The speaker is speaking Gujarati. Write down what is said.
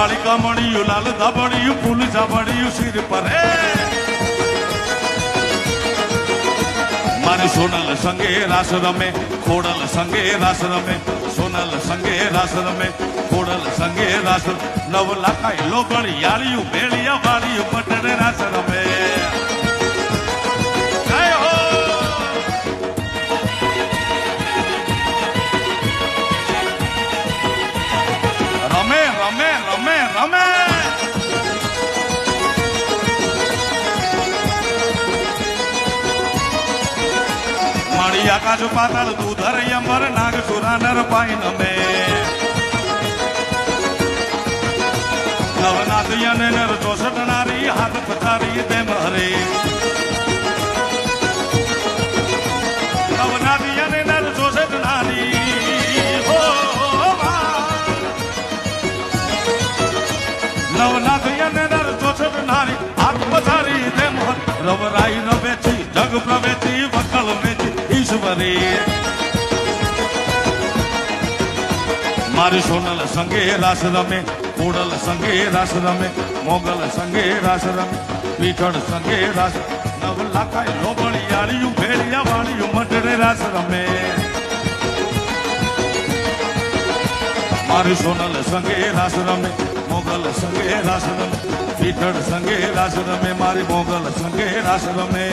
કાળી કામણિયું લાલ ધાબળિયું ફૂલ ઝાબળિયું શિર પર મારી સોનલ સંગે રાસ રમે ખોડલ સંગે રાસ રમે સોનલ સંગે રાસ રમે ખોડલ સંગે રાસ નવ લાખાઈ લોગણી યાળિયું ભેળિયા વાળિયું પટણે રાસ રમે રમે રમે રમે રમે માળી આકાશ પાતાળ દૂધર અંબર નાગ સુરા નર પાઈ નમે નવનાથ યને નર ચોસઠ નારી હાથ પથારી તેમ હરે નવનાથ યને નર ચોસઠ નારી નવનાથ યને નર ચોસઠ નારી હાથ પથારી તેમ રવરાઈ ન બેઠી જગ પ્રવેચી વકલ વેચી ઈશ્વરી મારી સોનલ સંગે રાસ રમે કોડલ સંગે રાસ રમે મોગલ સંગે રાસ રમે પીઠળ સંગે રાસ નવ લાખાઈ લોબળી યાળિયું ભેળિયા વાળિયું મંડળે રાસ રમે મારી સોનલ સંગે રાસ રમે મોગલ સંગે રાસ રમે પીઠળ સંગે રાસ રમે મારી મોગલ સંગે રાસ રમે